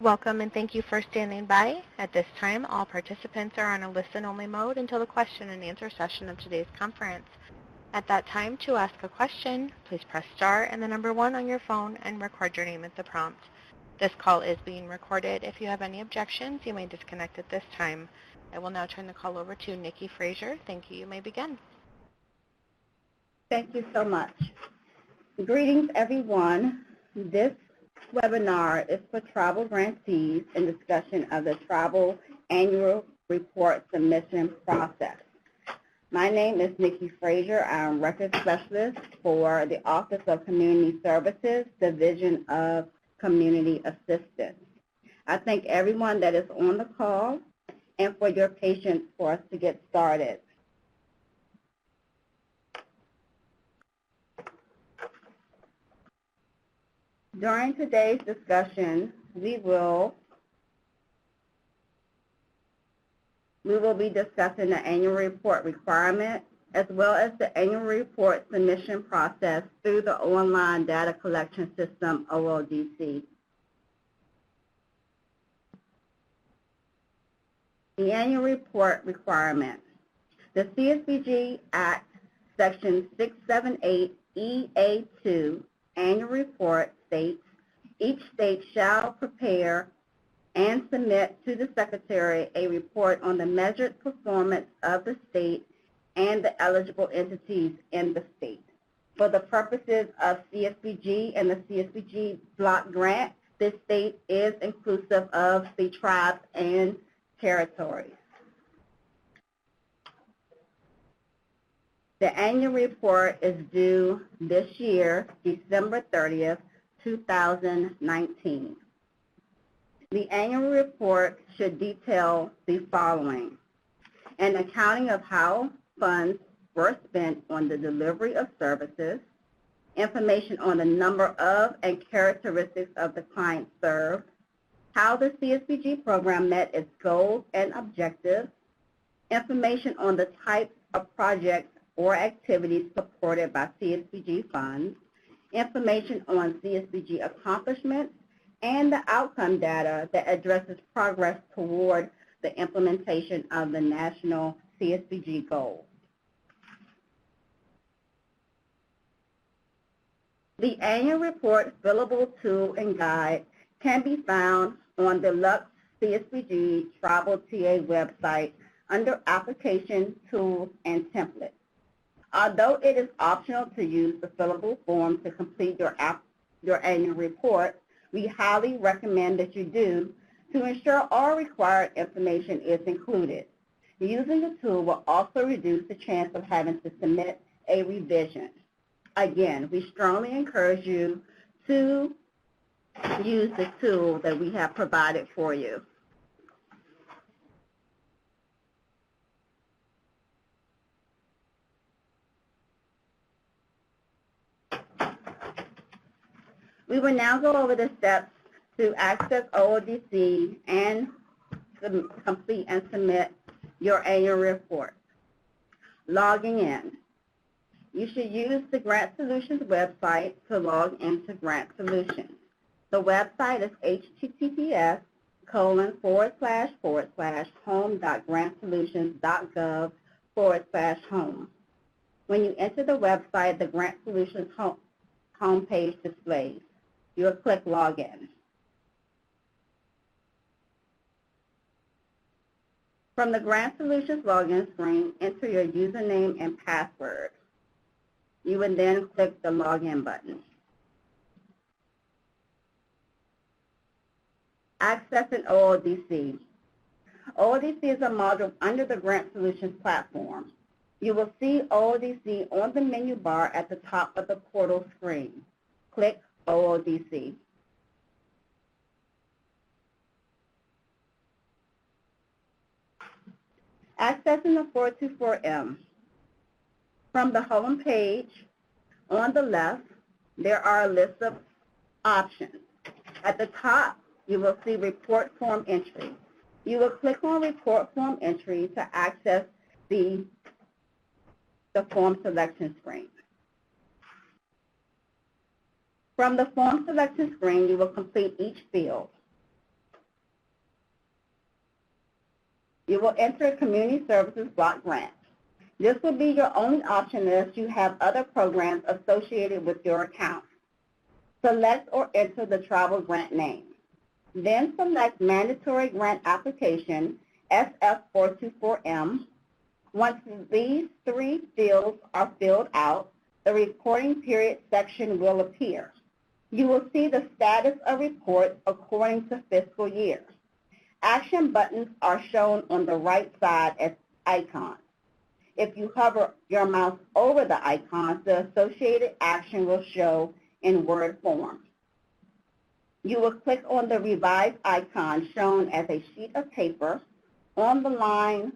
Welcome and thank you for standing by. At this time, all participants are on a listen-only mode until the question and answer session of today's conference. At that time, to ask a question, please press star and the number 1 on your phone and record your name at the prompt. This call is being recorded. If you have any objections, you may disconnect at this time. I will now turn the call over to Nikki Frazier. Thank you. You may begin. Thank you so much. Greetings, everyone. This webinar is for tribal grantees in discussion of the Tribal Annual Report submission process. My name is Nikki Frazier. I'm Record Specialist for the Office of Community Services, Division of Community Assistance. I thank everyone that is on the call and for your patience for us to get started. During today's discussion, we will be discussing the annual report requirement as well as the annual report submission process through the online data collection system, OLDC. The annual report requirement. The CSBG Act, Section 678 EA2, annual report states, each state shall prepare and submit to the Secretary a report on the measured performance of the state and the eligible entities in the state. For the purposes of CSBG and the CSBG block grant, this state is inclusive of the tribes and territories. The annual report is due this year, December 30th, 2019. The annual report should detail the following: an accounting of how funds were spent on the delivery of services, information on the number of and characteristics of the clients served, how the CSBG program met its goals and objectives, information on the types of projects or activities supported by CSBG funds, information on CSBG accomplishments, and the outcome data that addresses progress toward the implementation of the national CSBG goals. The annual report fillable tool and guide can be found on the Lux CSBG Tribal TA website under Application, Tools, and Templates. Although it is optional to use the fillable form to complete your annual report, we highly recommend that you do to ensure all required information is included. Using the tool will also reduce the chance of having to submit a revision. Again, we strongly encourage you to use the tool that we have provided for you. We will now go over the steps to access OLDC and complete and submit your annual report. Logging in. You should use the Grant Solutions website to log into Grant Solutions. The website is https://home.grantsolutions.gov/home. When you enter the website, the Grant Solutions homepage displays. You'll click Login. From the Grant Solutions login screen, enter your username and password. You would then click the Login button. Accessing OLDC. OLDC is a module under the Grant Solutions platform. You will see OLDC on the menu bar at the top of the portal screen. Click OLDC. Accessing the 424M. From the home page, on the left, there are a list of options. At the top, you will see Report Form Entry. You will click on Report Form Entry to access the form selection screen. From the form selection screen, you will complete each field. You will enter Community Services Block Grant. This will be your only option unless you have other programs associated with your account. Select or enter the tribal grant name. Then select Mandatory Grant Application, SF424M. Once these three fields are filled out, the reporting period section will appear. You will see the status of reports according to fiscal year. Action buttons are shown on the right side as icons. If you hover your mouse over the icons, the associated action will show in Word form. You will click on the revised icon shown as a sheet of paper on the line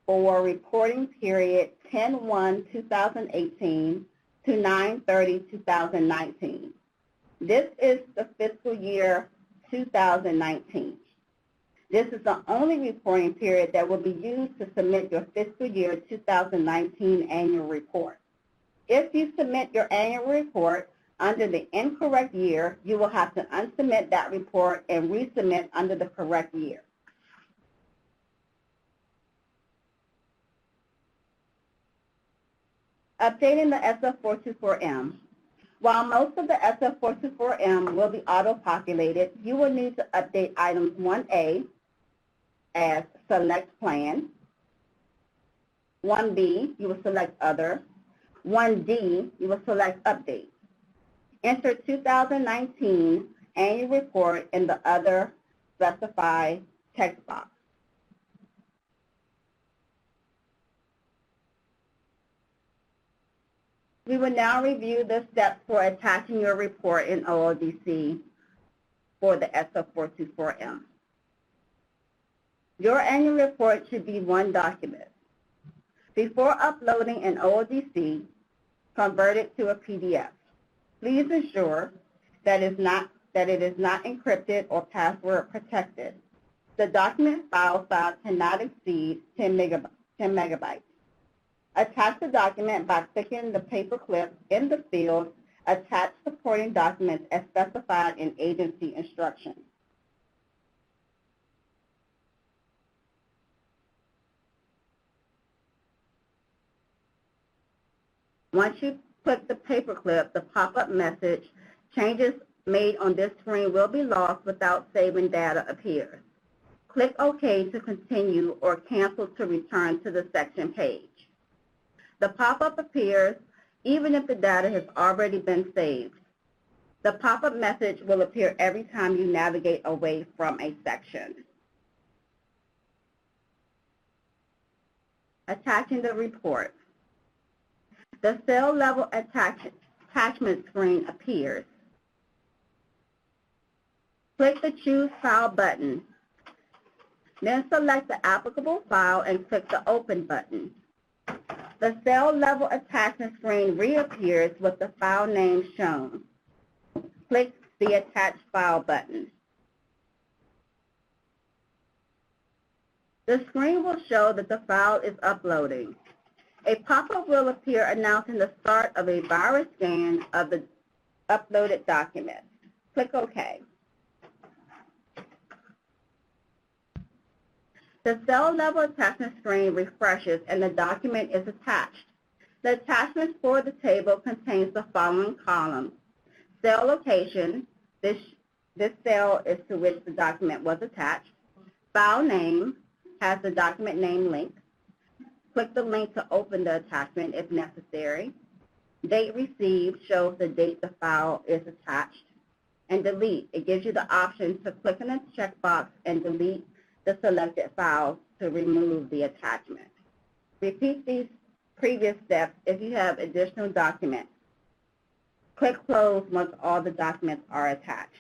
for reporting period 10/1/2018 to 9/30/2019. This is the fiscal year 2019. This is the only reporting period that will be used to submit your fiscal year 2019 annual report. If you submit your annual report under the incorrect year, you will have to unsubmit that report and resubmit under the correct year. Updating the SF424M. While most of the SF424M will be auto-populated, you will need to update items 1A as Select Plan. 1B, you will select Other. 1D, you will select Update. Enter 2019 Annual Report in the Other specified text box. We will now review the steps for attaching your report in OODC for the SF424M. Your annual report should be one document. Before uploading an OODC, convert it to a PDF. Please ensure that it is not encrypted or password protected. The document file size cannot exceed 10 megabytes. Attach the document by clicking the paperclip in the field Attach Supporting Documents as specified in agency instructions. Once you click the paperclip, the pop-up message, "Changes made on this screen will be lost without saving data" appears. Click OK to continue or cancel to return to the section page. The pop-up appears even if the data has already been saved. The pop-up message will appear every time you navigate away from a section. Attaching the report. The cell level attachment screen appears. Click the Choose File button. Then select the applicable file and click the Open button. The cell level attachment screen reappears with the file name shown. Click the Attach File button. The screen will show that the file is uploading. A pop-up will appear announcing the start of a virus scan of the uploaded document. Click OK. The cell level attachment screen refreshes and the document is attached. The attachment for the table contains the following columns: cell location, this cell is to which the document was attached; file name has the document name link. Click the link to open the attachment if necessary. Date received shows the date the file is attached. And delete, it gives you the option to click on the checkbox and delete the selected files to remove the attachment. Repeat these previous steps if you have additional documents. Click Close once all the documents are attached.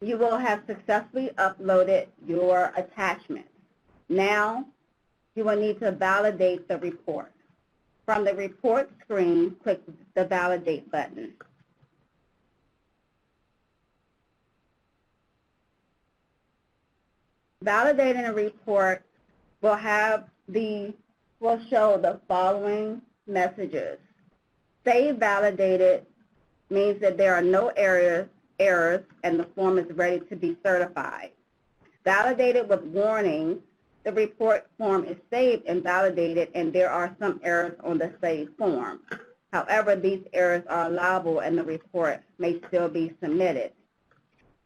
You will have successfully uploaded your attachment. Now, you will need to validate the report. From the report screen, click the Validate button. Validating a report will show the following messages. Save Validated means that there are no errors errors, and the form is ready to be certified. Validated with warnings, the report form is saved and validated, and there are some errors on the saved form. However, these errors are allowable and the report may still be submitted.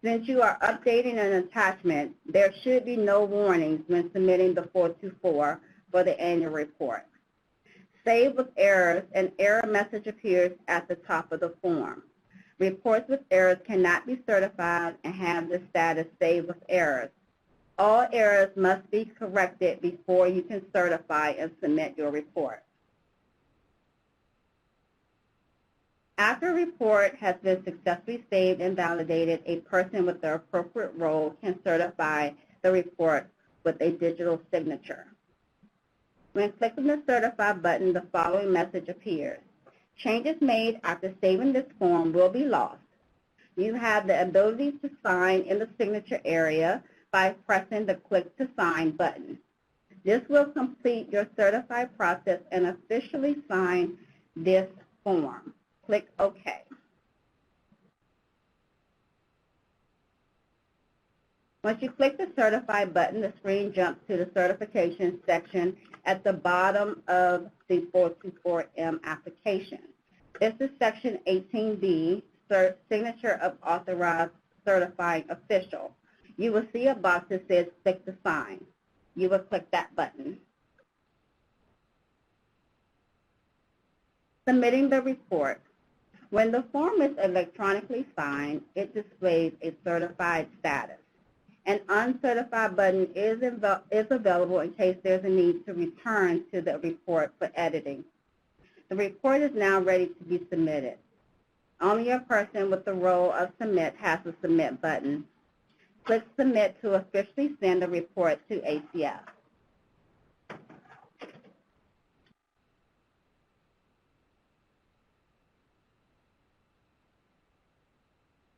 Since you are updating an attachment, there should be no warnings when submitting the 424 for the annual report. Save with errors, an error message appears at the top of the form. Reports with errors cannot be certified and have the status saved with errors. All errors must be corrected before you can certify and submit your report. After a report has been successfully saved and validated, a person with the appropriate role can certify the report with a digital signature. When clicking the Certify button, the following message appears. Changes made after saving this form will be lost. You have the ability to sign in the signature area by pressing the Click to Sign button. This will complete your certified process and officially sign this form. Click OK. Once you click the Certify button, the screen jumps to the certification section at the bottom of the 424M application. This is Section 18B, Signature of Authorized Certifying Official. You will see a box that says Click to Sign. You will click that button. Submitting the report. When the form is electronically signed, it displays a certified status. An uncertified button is available in case there's a need to return to the report for editing. The report is now ready to be submitted. Only a person with the role of Submit has a Submit button. Click Submit to officially send the report to ACF.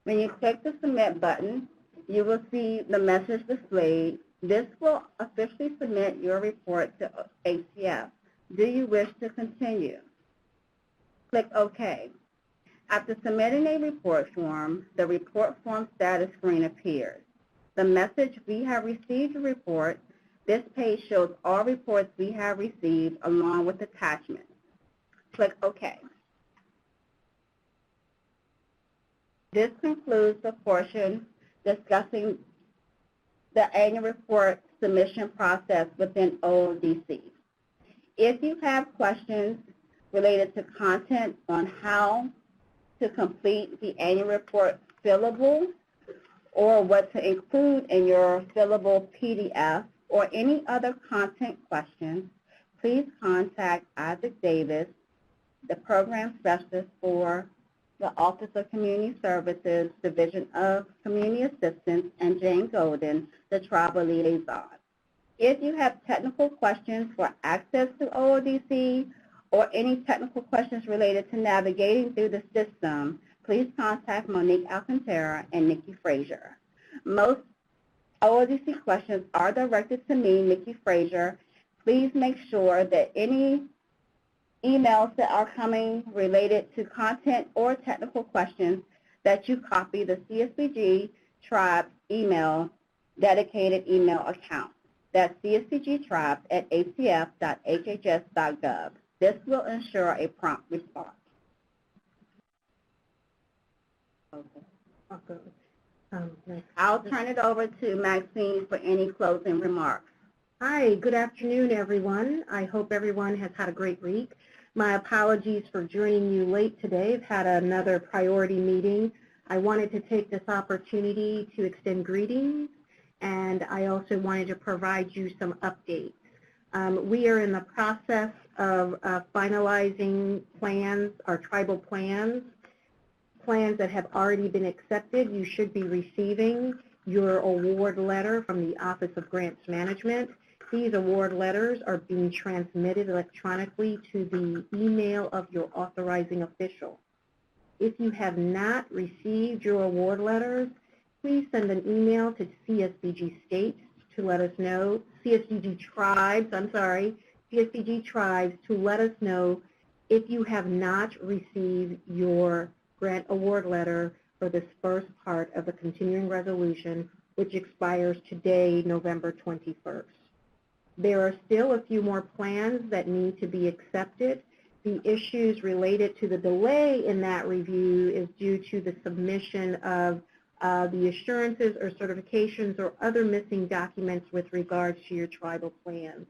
When you click the Submit button, you will see the message displayed. This will officially submit your report to ACF. Do you wish to continue? Click OK. After submitting a report form, the report form status screen appears. The message, "We have received your report." This page shows all reports we have received along with attachments. Click OK. This concludes the portion discussing the annual report submission process within OODC. If you have questions related to content on how to complete the annual report fillable or what to include in your fillable PDF or any other content questions, please contact Isaac Davis, the Program Specialist for the Office of Community Services, Division of Community Assistance, and Jane Golden, the Tribal Liaison. If you have technical questions for access to OODC or any technical questions related to navigating through the system, please contact Monique Alcantara and Nikki Frazier. Most OODC questions are directed to me, Nikki Frazier. Please make sure that any emails that are coming related to content or technical questions that you copy the CSBG Tribe email, dedicated email account. That's csbgtribes@acf.hhs.gov. This will ensure a prompt response. I'll turn it over to Maxine for any closing remarks. Hi, good afternoon, everyone. I hope everyone has had a great week. My apologies for joining you late today. I've had another priority meeting. I wanted to take this opportunity to extend greetings, and I also wanted to provide you some updates. We are in the process of finalizing plans, our tribal plans that have already been accepted. You should be receiving your award letter from the Office of Grants Management. These award letters are being transmitted electronically to the email of your authorizing official. If you have not received your award letters, please send an email to CSBG States to let us know, CSBG Tribes to let us know if you have not received your grant award letter for this first part of the continuing resolution, which expires today, November 21st. There are still a few more plans that need to be accepted. The issues related to the delay in that review is due to the submission of the assurances or certifications or other missing documents with regards to your tribal plans.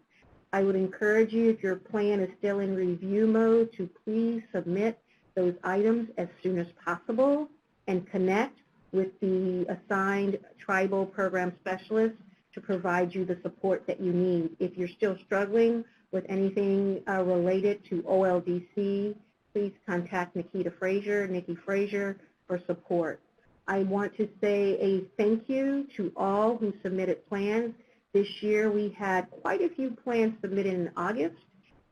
I would encourage you, if your plan is still in review mode, to please submit those items as soon as possible and connect with the assigned tribal program specialist to provide you the support that you need. If you're still struggling with anything related to OLDC, please contact Nikki Frazier, for support. I want to say a thank you to all who submitted plans. This year we had quite a few plans submitted in August,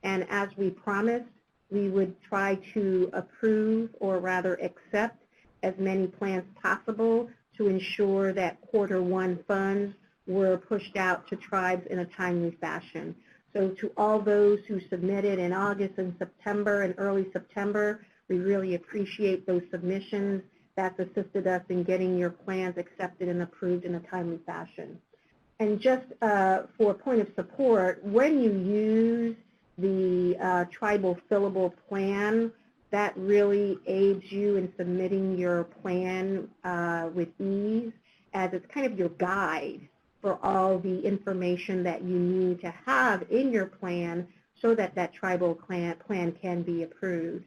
and as we promised, we would try to approve or rather accept as many plans possible to ensure that Q1 funds were pushed out to tribes in a timely fashion. So to all those who submitted in August and September and early September, we really appreciate those submissions. That's assisted us in getting your plans accepted and approved in a timely fashion. And just for a point of support, when you use the tribal fillable plan, that really aids you in submitting your plan with ease, as it's kind of your guide for all the information that you need to have in your plan so that that tribal plan can be approved.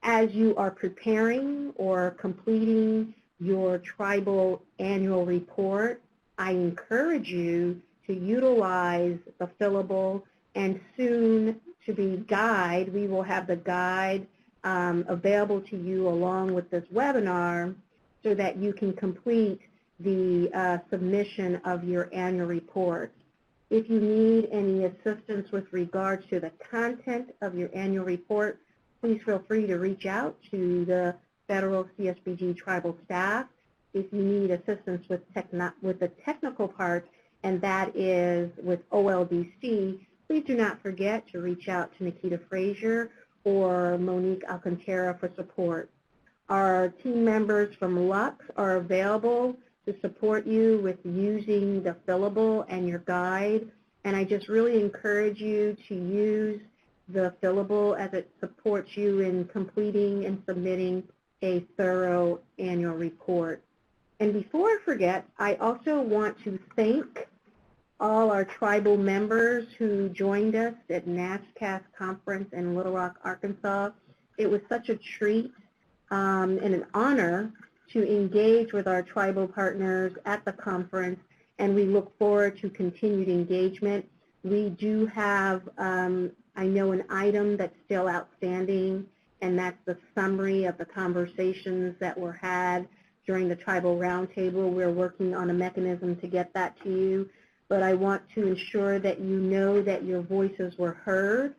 As you are preparing or completing your tribal annual report, I encourage you to utilize the fillable, and soon to be guide. We will have the guide available to you along with this webinar so that you can complete the submission of your annual report. If you need any assistance with regards to the content of your annual report, please feel free to reach out to the Federal CSBG Tribal staff. If you need assistance with the technical part, and that is with OLDC, please do not forget to reach out to Nikita Frazier or Monique Alcantara for support. Our team members from Lux are available to support you with using the fillable and your guide, and I just really encourage you to use the fillable as it supports you in completing and submitting a thorough annual report. And before I forget, I also want to thank all our tribal members who joined us at NASCAS conference in Little Rock, Arkansas. It was such a treat and an honor to engage with our tribal partners at the conference, and we look forward to continued engagement. We do have, I know, an item that's still outstanding, and that's the summary of the conversations that were had during the tribal roundtable. We're working on a mechanism to get that to you, but I want to ensure that you know that your voices were heard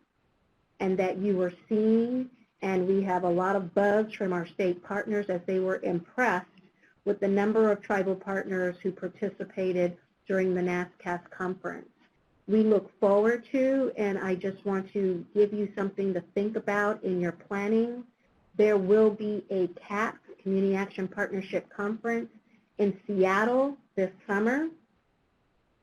and that you were seen, and we have a lot of buzz from our state partners as they were impressed with the number of tribal partners who participated during the NASCAS conference. We look forward to, and I just want to give you something to think about in your planning. There will be a CAP, Community Action Partnership Conference, in Seattle this summer.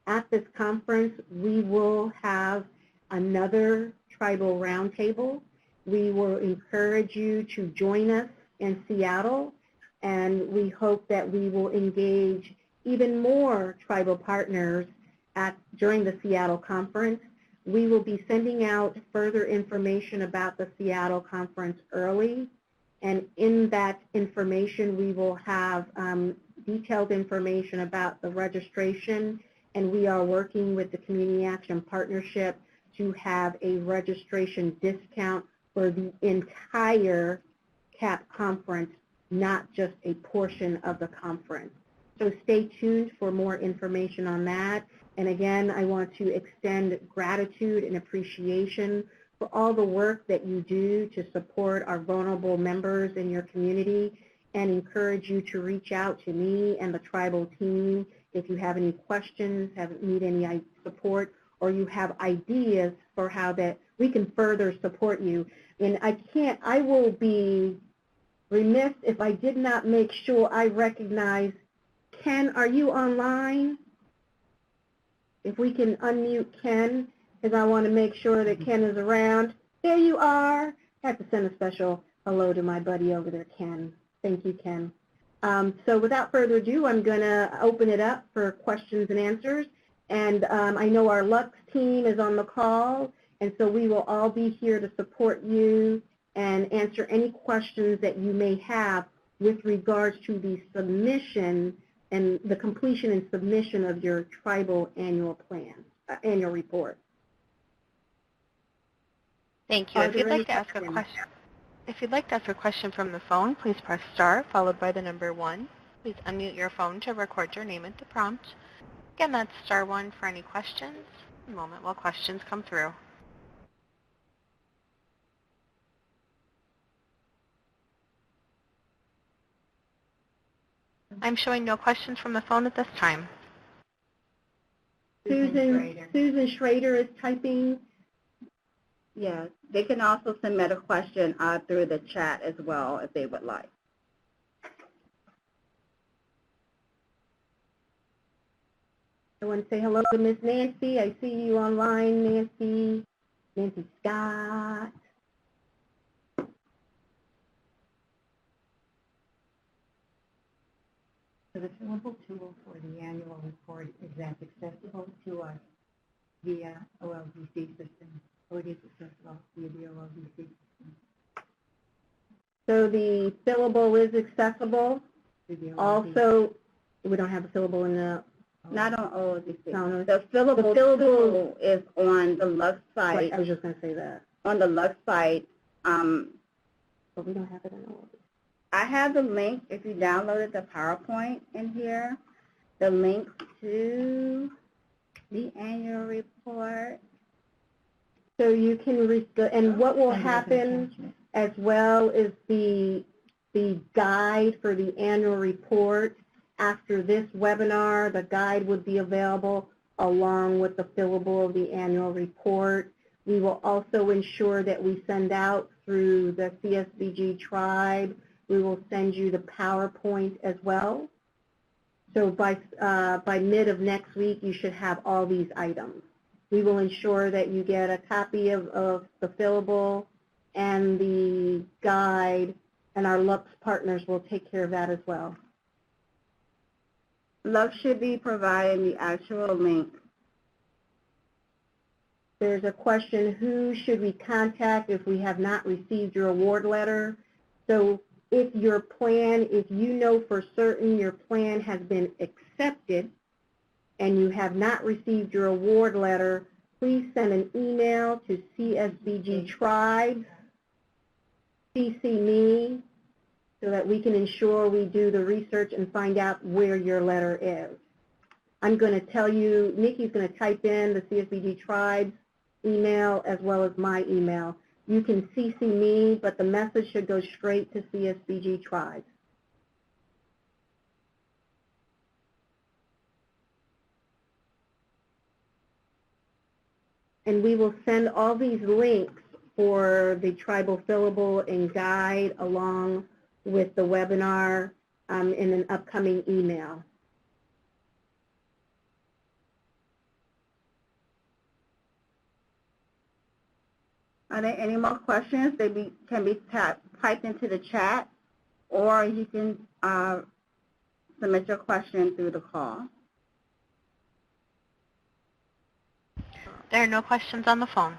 At this conference, we will have another tribal roundtable. We will encourage you to join us in Seattle, and we hope that we will engage even more tribal partners during the Seattle conference. We will be sending out further information about the Seattle conference early, and in that information we will have detailed information about the registration, and we are working with the Community Action Partnership to have a registration discount for the entire CAP conference, not just a portion of the conference. So stay tuned for more information on that. And again, I want to extend gratitude and appreciation for all the work that you do to support our vulnerable members in your community, and encourage you to reach out to me and the tribal team if you have any questions, need any support, or you have ideas for how that we can further support you. And I will be remiss if I did not make sure I recognize Ken. Are you online? If we can unmute Ken, because I want to make sure that Ken is around. There you are. I have to send a special hello to my buddy over there, Ken. Thank you, Ken. So without further ado, I'm going to open it up for questions and answers. And I know our Lux team is on the call, and so we will all be here to support you and answer any questions that you may have with regards to the submission and the completion and submission of your tribal annual plan, annual report. Thank you. If you'd like to ask a question from the phone, please press star followed by the number 1. Please unmute your phone to record your name at the prompt. Again, that's star 1 for any questions. A moment while questions come through. I'm showing no questions from the phone at this time. Susan Schrader is typing. Yes, they can also submit a question through the chat as well if they would like. I want to say hello to Miss Nancy. I see you online, Nancy. Nancy Scott. So the fillable tool for the annual report is that accessible to us via OLDC system, or it is accessible via the OLDC system. So the fillable is accessible. Also, we don't have a fillable in the... Not on OLDC. No, the fillable tool is on the Lux site. Right, I was just going to say that. On the Lux site. But we don't have it in OLDC. I have the link, if you downloaded the PowerPoint in here, the link to the annual report. So you can, and what will happen as well is the guide for the annual report. After this webinar, the guide would be available along with the fillable of the annual report. We will also ensure that we send out through the CSBG Tribe. We will send you the PowerPoint as well. So by mid of next week, you should have all these items. We will ensure that you get a copy of the fillable and the guide, and our Lux partners will take care of that as well. Lux should be providing the actual link. There's a question, who should we contact if we have not received your award letter? So if your plan, if you know for certain your plan has been accepted and you have not received your award letter, please send an email to CSBG Tribe, CC me, so that we can ensure we do the research and find out where your letter is. I'm going to tell you, Nikki's going to type in the CSBG Tribe's email as well as my email. You can CC me, but the message should go straight to CSBG Tribe. And we will send all these links for the tribal fillable and guide along with the webinar in an upcoming email. Are there any more questions? They can be typed into the chat, or you can submit your question through the call. There are no questions on the phone.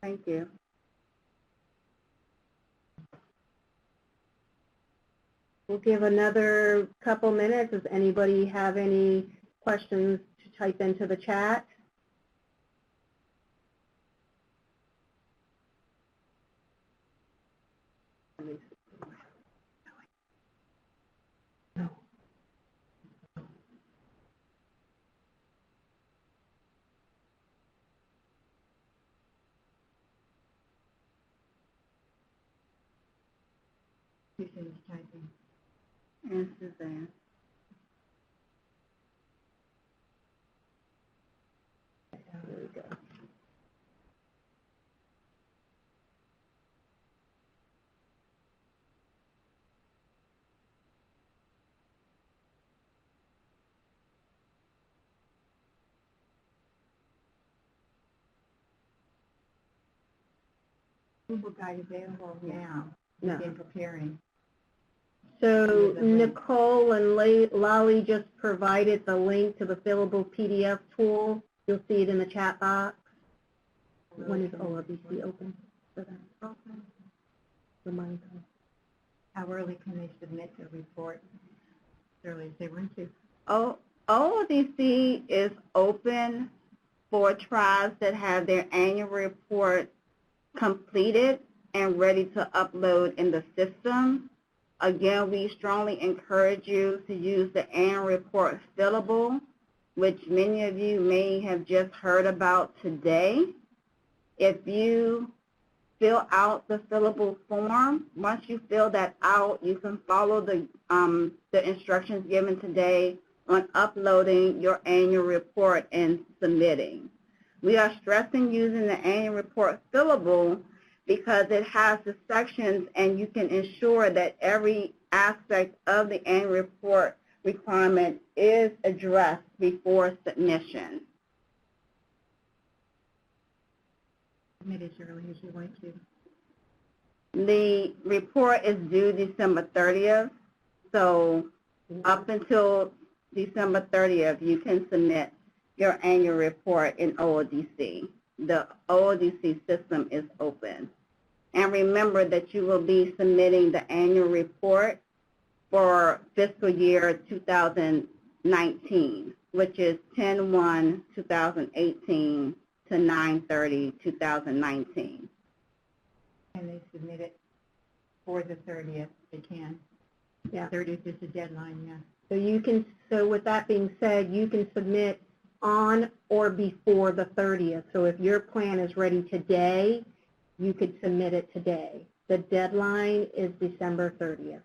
Thank you. We'll give another couple minutes. Does anybody have any questions to type into the chat? No. Susan is typing. And Suzanne. There we go. Google Guide available now. No. We've been preparing. So Nicole and Lolly just provided the link to the fillable PDF tool. You'll see it in the chat box. When is OLBC open for that? Remind them. How early can they submit their report? As early as they want to. OLDC is open for tribes that have their annual report completed and ready to upload in the system. Again, we strongly encourage you to use the annual report fillable, which many of you may have just heard about today. If you fill out the fillable form, once you fill that out, you can follow the instructions given today on uploading your annual report and submitting. We are stressing using the annual report fillable because it has the sections and you can ensure that every aspect of the annual report requirement is addressed before submission. Submit as early as you want to. The report is due December 30th, so up until December 30th, you can submit your annual report in OLDC. The OLDC system is open. And remember that you will be submitting the annual report for fiscal year 2019, which is 10/1/2018 to 9/30/2019. Can they submit it for the 30th? They can. Yeah. 30th is the deadline, yeah. So you can. So with that being said, you can submit on or before the 30th. So if your plan is ready today, you could submit it today. The deadline is December 30th.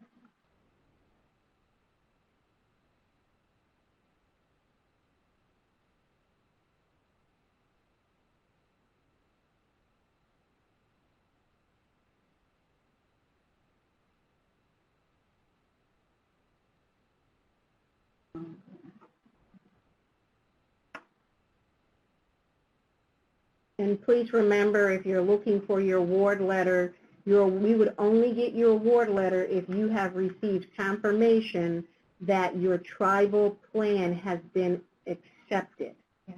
And please remember, if you're looking for your award letter, we would only get your award letter if you have received confirmation that your tribal plan has been accepted. Yeah.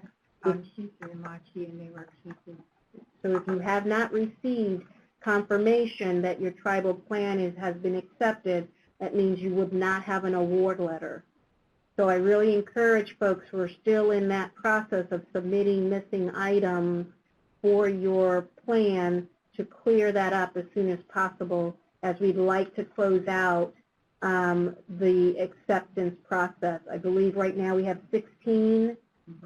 She's in Machi and they were accepted. So if you have not received confirmation that your tribal plan has been accepted, that means you would not have an award letter. So I really encourage folks who are still in that process of submitting missing items for your plan to clear that up as soon as possible, as we'd like to close out the acceptance process. I believe right now we have 16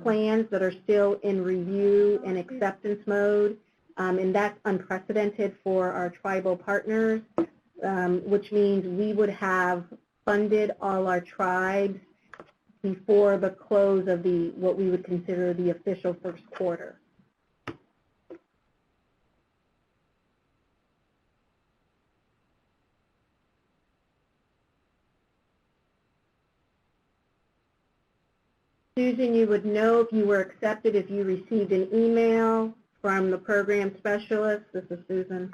plans that are still in review and acceptance mode, and that's unprecedented for our tribal partners, which means we would have funded all our tribes before the close of what we would consider the official first quarter. Susan, you would know if you were accepted if you received an email from the program specialist, this is Susan,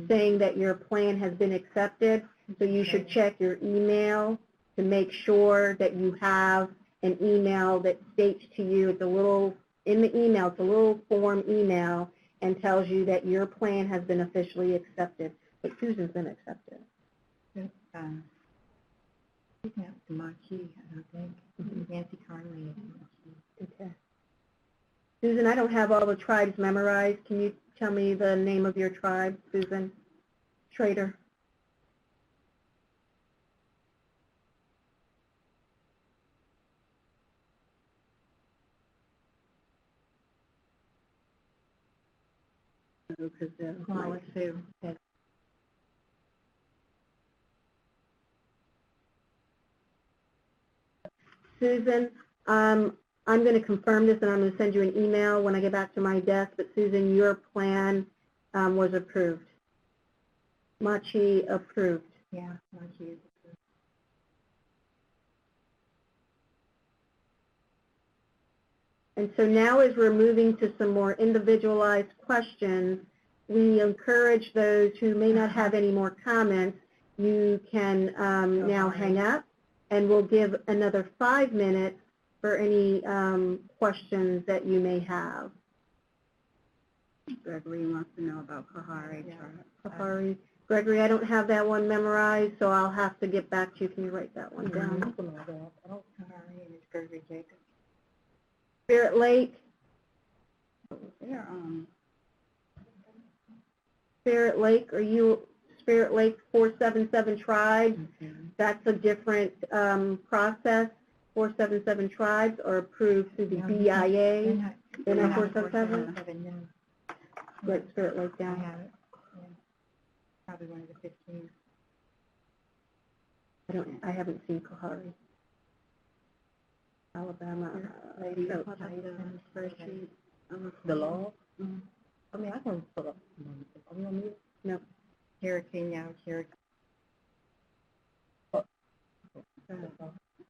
saying that your plan has been accepted. So you should check your email to make sure that you have an email that states to you, it's a little, in the email, it's a little form email and tells you that your plan has been officially accepted. But Susan's been accepted. Speaking of the Machi, I don't think. Nancy Conley is Machi. Okay. Susan, I don't have all the tribes memorized. Can you tell me the name of your tribe, Susan Schrader? Susan, I'm going to confirm this and I'm going to send you an email when I get back to my desk, but Susan, your plan was approved. Machi approved. Yeah, Machi is approved. And so now as we're moving to some more individualized questions, we encourage those who may not have any more comments, you can now hang up, and we'll give another 5 minutes for any questions that you may have. Gregory wants to know about Kahari. Kahari. Gregory, I don't have that one memorized, so I'll have to get back to you. Can you write that one down? Kahari and it's Gregory Jacobs. Spirit Lake. They're, Spirit Lake, are you Spirit Lake 477 Tribes? That's a different process. 477 Tribes are approved through the BIA. They're not 477? Write Spirit Lake I down. have it. Yeah. Probably one of the 15. I haven't seen Kahari. Alabama. Lady, no, first sheet. The law? I mean, I can put up. No. Cherokee now, Cherokee.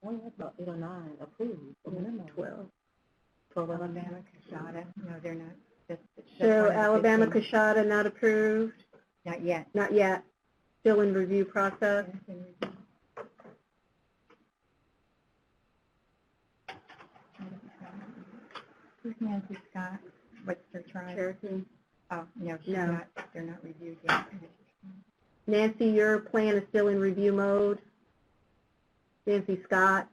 Only about 8 or 9 approved. 12. Alabama, Coshada. No, they're not. That's So one of the Alabama, 15. Coshada not approved? Not yet. Not yet. Still in review process? Who's Nancy Scott? What's their tribe? Cherokee. Oh, no, No. they're not reviewed yet. Nancy, your plan is still in review mode? Nancy Scott,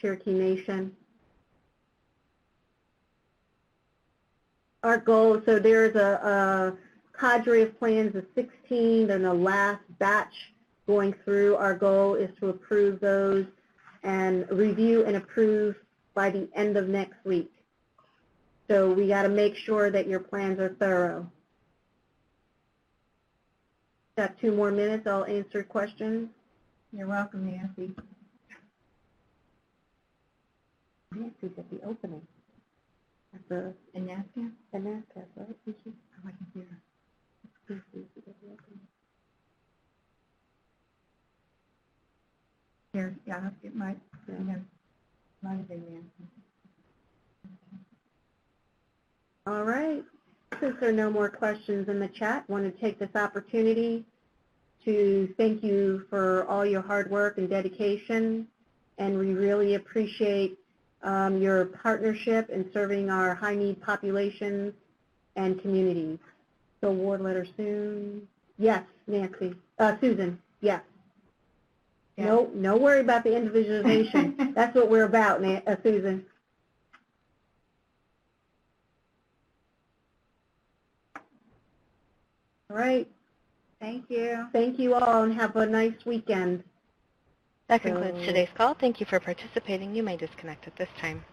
Cherokee Nation. Our goal, so there's a cadre of plans of 16, then the last batch going through. Our goal is to approve those and review and approve by the end of next week. So we got to make sure that your plans are thorough. Got 2 more minutes. I'll answer questions. You're welcome, Nancy. Nancy's at the opening. At the And Nancy? NASCAR, right? I wasn't here. Here, yeah, it might, might have been Nancy. All right. Since there are no more questions in the chat, I want to take this opportunity to thank you for all your hard work and dedication, and we really appreciate your partnership in serving our high-need populations and communities. So award letter soon. Yes, Nancy. Susan, yes. Yeah. No worry about the individualization. That's what we're about, Susan. All right. Thank you. Thank you all, and have a nice weekend. That concludes today's call. Thank you for participating. You may disconnect at this time.